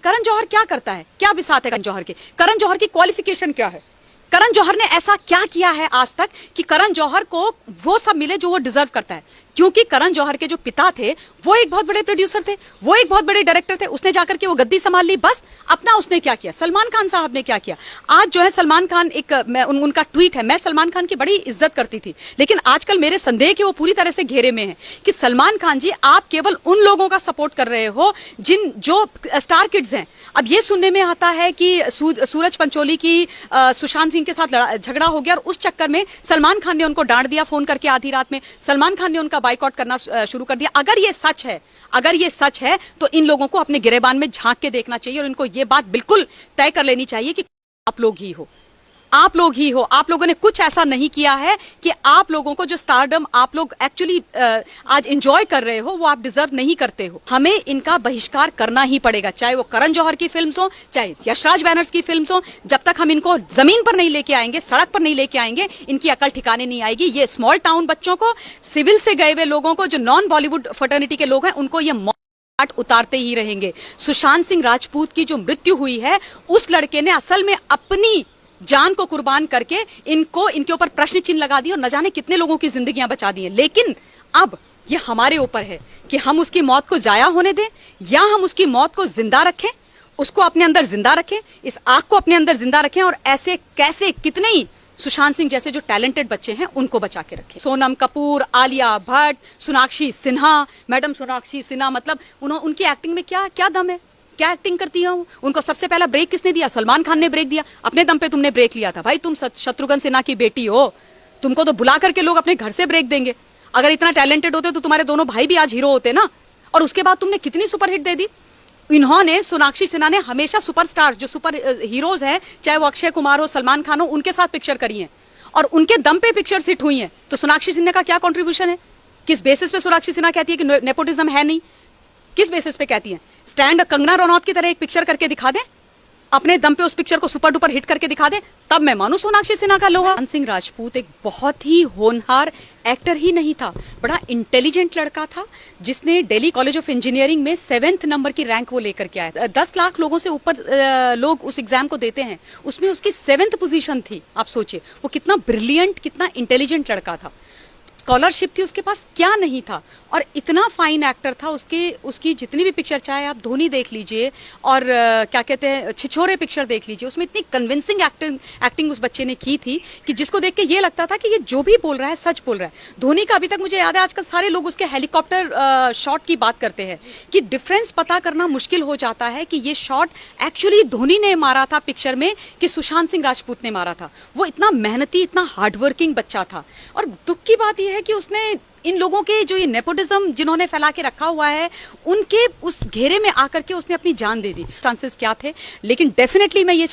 करण जौहर क्या करता है, क्या बिसात है करण जौहर के, करण जौहर की क्वालिफिकेशन क्या है, करण जौहर ने ऐसा क्या किया है आज तक कि करण जौहर को वो सब मिले जो वो डिजर्व करता है। क्योंकि करण जौहर के जो पिता थे वो एक बहुत बड़े प्रोड्यूसर थे, वो एक बहुत बड़े डायरेक्टर थे, उसने जाकर के वो गद्दी संभाल ली। बस अपना उसने क्या किया, सलमान खान साहब ने क्या किया। आज जो है सलमान खान उनका ट्वीट है, मैं सलमान खान की बड़ी इज्जत करती थी, लेकिन आजकल मेरे संदेह कि वो पूरी तरह से घेरे में है कि सलमान खान जी आप केवल उन लोगों का सपोर्ट कर रहे हो जो स्टार किड्स हैं। अब ये सुनने में आता है कि सूरज पंचोली की सुशांत सिंह के साथ झगड़ा हो गया और उस चक्कर में सलमान खान ने उनको डांट दिया फोन करके आधी रात में, सलमान खान ने उनका बाइकआउट करना शुरू कर दिया। अगर ये सच है तो इन लोगों को अपने गिरेबान में झांक के देखना चाहिए और इनको ये बात बिल्कुल तय कर लेनी चाहिए कि आप लोग ही हो, आप लोगों ने कुछ ऐसा नहीं किया है कि आप लोगों को जो स्टारडम आप लोग एक्चुअली आज एंजॉय कर रहे हो वो आप डिजर्व नहीं करते हो। हमें इनका बहिष्कार करना ही पड़ेगा, चाहे वो करण जौहर की फिल्म्स हो, चाहे यशराज बैनर्स की फिल्म्स हो। जब तक हम इनको जमीन पर नहीं लेके आएंगे, सड़क पर नहीं लेके आएंगे, इनकी अकल ठिकाने नहीं आएगी। ये स्मॉल टाउन बच्चों को, सिविल से गए हुए लोगों को, जो नॉन बॉलीवुड फर्टर्निटी के लोग हैं, उनको ये उतारते ही रहेंगे। सुशांत सिंह राजपूत की जो मृत्यु हुई है, उस लड़के ने असल में अपनी जान को कुर्बान करके इनके ऊपर प्रश्न चिन्ह लगा दिए और न जाने कितने लोगों की जिंदगियां बचा दी हैं। लेकिन अब ये हमारे ऊपर है कि हम उसकी मौत को जाया होने दें या हम उसकी मौत को जिंदा रखें, उसको अपने अंदर जिंदा रखें, इस आग को अपने अंदर जिंदा रखें और ऐसे कैसे कितने ही सुशांत सिंह जैसे जो टैलेंटेड बच्चे हैं उनको बचा के रखें। सोनम कपूर, आलिया भट्ट, सोनाक्षी सिन्हा, मैडम सोनाक्षी सिन्हा, मतलब उनकी एक्टिंग में क्या दम है, क्या एक्टिंग करती है। उनको सबसे पहला ब्रेक किसने दिया? सलमान खान ने ब्रेक दिया। अपने दम पे तुमने ब्रेक लिया था। भाई तुम शत्रुघ्न सिन्हा की बेटी हो, तुमको तो बुला करके लोग अपने घर से ब्रेक देंगे। अगर इतना टैलेंटेड होते तो तुम्हारे दोनों भाई भी आज हीरो होते ना। और उसके बाद तुमने कितनी सुपरहिट दे दी। इन्होंने, सोनाक्षी सिन्हा ने हमेशा सुपरस्टार्स जो सुपर हीरोज हैं, चाहे वो अक्षय कुमार हो, सलमान खान हो, उनके साथ पिक्चर करी है और उनके दम पे पिक्चर हिट हुई है। तो सोनाक्षी सिन्हा का क्या कंट्रीब्यूशन है? किस बेसिस पे सोनाक्षी सिन्हा कहती है कि नेपोटिज्म है नहीं? किस बेसिस पे कहती है? स्टैंड कंगना रनौत की तरह एक पिक्चर करके दिखा दे, अपने दम पे उस पिक्चर को सुपर डुपर हिट करके दिखा दे, तब मैं मानू सोनाक्षी सिन्हा का लोहा। सुशांत सिंह राजपूत एक बहुत ही होनहार एक्टर ही नहीं था, बड़ा इंटेलिजेंट लड़का था, जिसने दिल्ली कॉलेज ऑफ इंजीनियरिंग में 7th नंबर की रैंक वो लेकर के आया। 10 लाख लोगों से ऊपर लोग उस एग्जाम को देते हैं, उसमें उसकी 7th पोजीशन थी। आप सोचिए वो कितना ब्रिलियंट, कितना इंटेलिजेंट लड़का था। स्कॉलरशिप थी उसके पास, क्या नहीं था, और इतना फाइन एक्टर था। उसकी जितनी भी पिक्चर, चाहे आप धोनी देख लीजिए और क्या कहते हैं छिछोरे पिक्चर देख लीजिए, उसमें इतनी कन्विंसिंग एक्टिंग उस बच्चे ने की थी कि जिसको देख के ये लगता था कि ये जो भी बोल रहा है सच बोल रहा है। धोनी का अभी तक मुझे याद है, आजकल सारे लोग उसके हेलीकॉप्टर शॉट की बात करते हैं कि डिफरेंस पता करना मुश्किल हो जाता है कि ये शॉट एक्चुअली धोनी ने मारा था पिक्चर में कि सुशांत सिंह राजपूत ने मारा था। वो इतना मेहनती, इतना हार्डवर्किंग बच्चा था। और दुख की बात यह है कि उसने इन लोगों के जो ये नेपोटिज्म जिन्होंने फैला के रखा हुआ है, उनके उस घेरे में आकर के उसने अपनी जान दे दी। चांसेस क्या थे, लेकिन डेफिनेटली मैं भी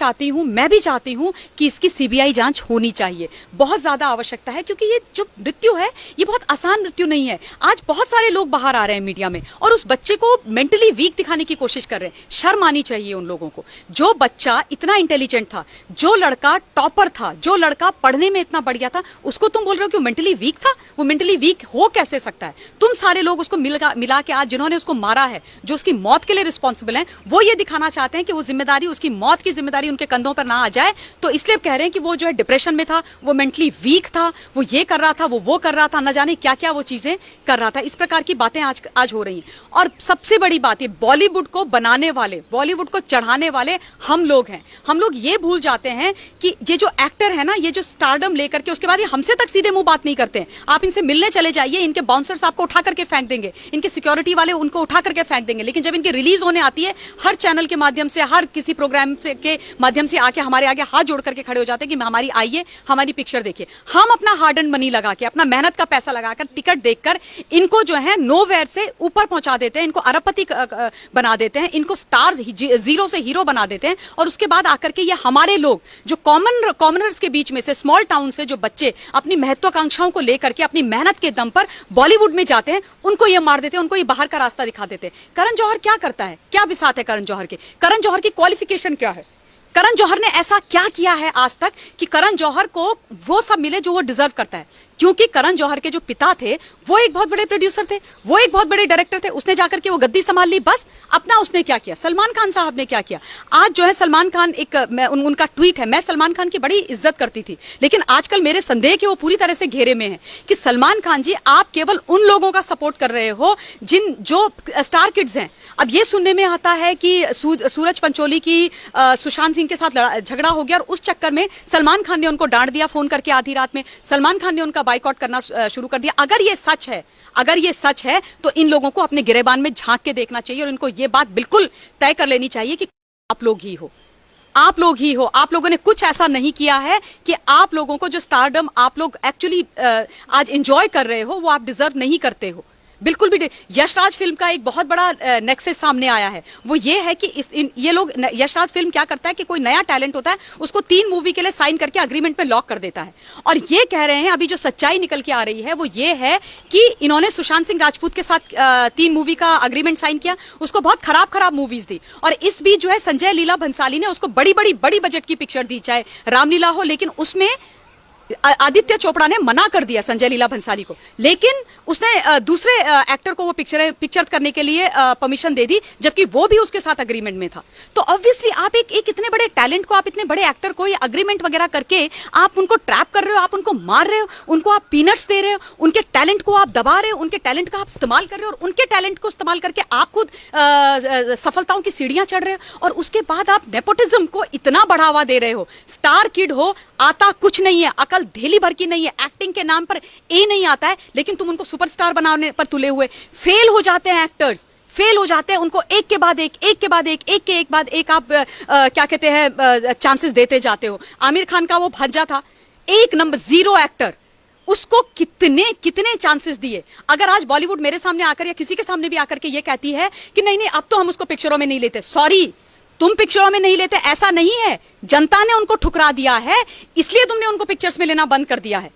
चाहती हूं कि इसकी सीबीआई जांच होनी चाहिए, बहुत ज्यादा आवश्यकता है। क्योंकि ये जो मृत्यु है ये बहुत आसान मृत्यु नहीं है। आज बहुत सारे लोग बाहर आ रहे हैं मीडिया में और उस बच्चे को मेंटली वीक दिखाने की कोशिश कर रहे हैं। शर्म आनी चाहिए उन लोगों को। जो बच्चा इतना इंटेलिजेंट था, जो लड़का टॉपर था, जो लड़का पढ़ने में इतना बढ़िया था, उसको तुम बोल रहे हो कि मेंटली वीक था। वो मेंटली वीक हो कैसे सकता है? तुम सारे लोग उसको मिला के आज जिन्होंने उसको मारा है, जो उसकी मौत के लिए रिस्पॉन्सिबल हैं, वो ये दिखाना चाहते हैं कि वो जिम्मेदारी, उसकी मौत की जिम्मेदारी उनके कंधों पर ना आ जाए। तो इसलिए कह रहे हैं कि वो जो है डिप्रेशन में था, वो मेंटली वीक था, वो ये कर रहा था, वो कर रहा था, न जाने क्या क्या वो चीजें कर रहा था। इस प्रकार की बातें आज हो रही हैं। और सबसे बड़ी बात ये, बॉलीवुड को बनाने वाले, बॉलीवुड को चढ़ाने वाले हम लोग हैं। हम लोग ये भूल जाते हैं कि ये जो एक्टर है ना, ये जो स्टारडम लेकर के उसके बाद ये हमसे तक सीधे मुंह बात नहीं करते हैं। आप इनसे मिलने चले जाइए, इनके बाउंसर्स आपको उठा करके फेंक देंगे, इनके सिक्योरिटी वाले उनको उठा करके फेंक देंगे। लेकिन जब इनकी रिलीज होने आती है, हर चैनल के माध्यम से, हर किसी प्रोग्राम के माध्यम से आके हमारे आगे हाथ जोड़ करके खड़े हो जाते हैं कि हमारी आइए, हमारी पिक्चर देखिए। हम अपना हार्ड एंड मनी लगा के, अपना मेहनत का पैसा लगाकर, टिकट देखकर इनको जो है नोवेयर से ऊपर पहुंचा देते हैं, इनको अरबपति बना देते हैं, इनको स्टार, जीरो से हीरो बना देते हैं। और उसके बाद आकर के ये हमारे लोग जो कॉमनर्स के बीच में से, स्मॉल टाउन से जो बच्चे अपनी महत्वाकांक्षाओं को लेकर के अपनी मेहनत के दम पर बॉलीवुड में जाते हैं, उनको ये मार देते हैं, उनको ये बाहर का रास्ता दिखा देते हैं। करण जौहर क्या करता है, क्या बिसात है करण जौहर के, करण जौहर की क्वालिफिकेशन क्या है? करण जौहर ने ऐसा क्या किया है आज तक कि करण जौहर को वो सब मिले जो वो डिजर्व करता है? क्योंकि करण जौहर के जो पिता थे वो एक बहुत बड़े प्रोड्यूसर थे, वो एक बहुत बड़े डायरेक्टर थे, उसने जाकर के वो गद्दी संभाल ली। बस अपना उसने क्या किया, सलमान खान साहब ने क्या किया। आज जो है सलमान खान उनका ट्वीट है, मैं सलमान खान की बड़ी इज्जत करती थी, लेकिन आजकल मेरे संदेह कि वो पूरी तरह से घेरे में है कि सलमान खान जी आप केवल उन लोगों का सपोर्ट कर रहे हो जो स्टार किड्स हैं। अब ये सुनने में आता है कि सूरज पंचोली की सुशांत सिंह के साथ झगड़ा हो गया और उस चक्कर में सलमान खान ने उनको डांट दिया फोन करके आधी रात में, सलमान खान ने उनका बाइकआउट करना शुरू कर दिया। अगर ये सच है तो इन लोगों को अपने गिरेबान में झांक के देखना चाहिए और इनको ये बात बिल्कुल तय कर लेनी चाहिए कि आप लोग ही हो, आप लोगों ने कुछ ऐसा नहीं किया है कि आप लोगों को जो स्टारडम आप लोग एक्चुअली आज एंजॉय कर रहे हो वो आप डिजर्व नहीं करते हो, बिल्कुल भी। यशराज फिल्म का एक बहुत बड़ा नेक्सस सामने आया है, वो ये है कि ये लोग, यशराज फिल्म क्या करता है कि कोई नया टैलेंट होता है उसको 3 मूवी के लिए साइन करके अग्रीमेंट में लॉक कर देता है। और ये कह रहे हैं, अभी जो सच्चाई निकल के आ रही है वो ये है कि इन्होंने सुशांत सिंह राजपूत के साथ 3 मूवी का अग्रीमेंट साइन किया, उसको बहुत खराब मूवीज दी। और इस बीच जो है संजय लीला भंसाली ने उसको बड़ी बजट की पिक्चर दी, चाहे रामलीला हो, लेकिन उसमें आदित्य चोपड़ा ने मना कर दिया संजय लीला भंसाली को, लेकिन उसने दूसरे एक्टर को वो पिक्चर करने के लिए परमिशन दे दी, जबकि वो भी उसके साथ अग्रीमेंट में था। तो ऑब्वियसली आप एक इतने बड़े टैलेंट को, आप इतने बड़े एक्टर को ये अग्रीमेंट वगैरह करके आप उनको ट्रैप कर रहे हो, आप उनको मार रहे हो, उनको आप पीनट्स दे रहे हो, उनके टैलेंट को आप दबा रहे हो, उनके टैलेंट का आप इस्तेमाल कर रहे हो और उनके टैलेंट को इस्तेमाल करके आप खुद सफलताओं की सीढ़ियां चढ़ रहे हो। और उसके बाद आप नेपोटिज्म को इतना बढ़ावा दे रहे हो। स्टार किड हो, आता कुछ नहीं है, अकल धेली भर की नहीं है, एक्टिंग के नाम पर नहीं आता है, लेकिन तुम उनको सुपरस्टार बनाने पर तुले हुए। फेल हो जाते हैं एक्टर्स, फेल हो जाते हैं, उनको एक के बाद एक आप क्या कहते हैं चांसेस देते जाते हो। आमिर खान का वो भांजा था, 1 नंबर 0 एक्टर, उसको कितने चांसेस दिए। अगर आज बॉलीवुड मेरे सामने आकर या किसी के सामने भी आकर के ये कहती है कि नहीं अब तो हम उसको पिक्चरों में नहीं लेते, सॉरी, तुम पिक्चरों में नहीं लेते ऐसा नहीं है, जनता ने उनको ठुकरा दिया है, इसलिए तुमने उनको पिक्चर्स में लेना बंद कर दिया है।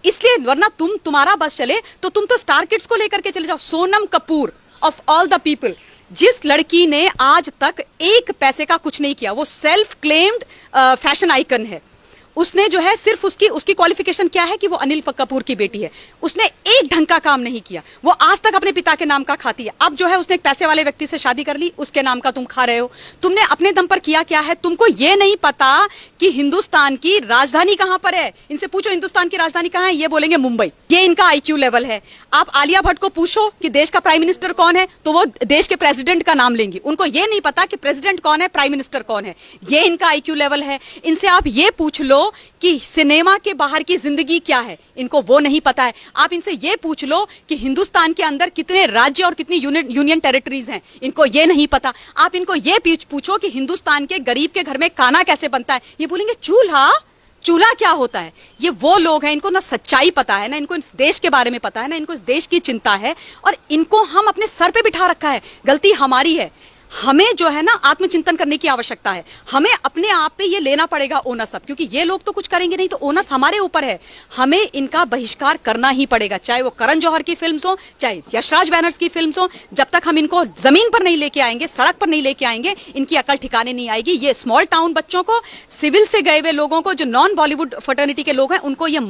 इसलिए, वरना तुम्हारा बस चले तो तुम तो स्टार किड्स को लेकर के चले जाओ। Sonam Kapoor of all the people, जिस लड़की ने आज तक 1 पैसे का कुछ नहीं किया, वो सेल्फ क्लेम्ड फैशन आइकन है। उसने जो है सिर्फ उसकी क्वालिफिकेशन क्या है कि वो अनिल कपूर की बेटी है। उसने एक ढंग का काम नहीं किया, वो आज तक अपने पिता के नाम का खाती है। अब जो है उसने एक पैसे वाले व्यक्ति से शादी कर ली, उसके नाम का तुम खा रहे हो। तुमने अपने दम पर किया क्या है? तुमको ये नहीं पता कि हिंदुस्तान की राजधानी कहां पर है। इनसे पूछो हिंदुस्तान की राजधानी कहां है, ये बोलेंगे मुंबई। ये इनका आईक्यू लेवल है। आप आलिया भट्ट को पूछो कि देश का प्राइम मिनिस्टर कौन है, तो वो देश के प्रेसिडेंट का नाम लेंगी। उनको ये नहीं पता कि प्रेसिडेंट कौन है, प्राइम मिनिस्टर कौन है। ये इनका आईक्यू लेवल है। इनसे आप ये पूछ लो कि सिनेमा के बाहर की जिंदगी क्या है, इनको वो नहीं पता है। आप इनसे ये पूछ लो कि हिंदुस्तान के अंदर कितने राज्य और कितनी यूनियन टेरिटरीज हैं, इनको ये नहीं पता। आप इनको ये पूछो कि हिंदुस्तान के गरीब के घर में खाना कैसे बनता है, ये बोलेंगे चूल्हा क्या होता है। ये वो लोग हैं, इनको ना सच्चाई पता है, ना इनको इस देश के बारे में पता है, ना इनको इस देश की चिंता है, और इनको हम अपने सर पे बिठा रखा है। गलती हमारी है। हमें जो है ना आत्मचिंतन करने की आवश्यकता है। हमें अपने आप पे ये लेना पड़ेगा ओनस अब, क्योंकि ये लोग तो कुछ करेंगे नहीं, तो ओनस हमारे ऊपर है। हमें इनका बहिष्कार करना ही पड़ेगा, चाहे वो करण जौहर की फिल्म्स हो, चाहे यशराज बैनर्स की फिल्म्स हो। जब तक हम इनको जमीन पर नहीं लेके आएंगे, सड़क पर नहीं लेके आएंगे, इनकी अकल ठिकाने नहीं आएगी। ये स्मॉल टाउन बच्चों को, सिविल से गए हुए लोगों को, जो नॉन बॉलीवुड फर्टर्निटी के लोग हैं, उनको ये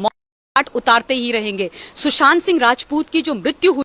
उतारते ही रहेंगे। सुशांत सिंह राजपूत की जो मृत्यु हुई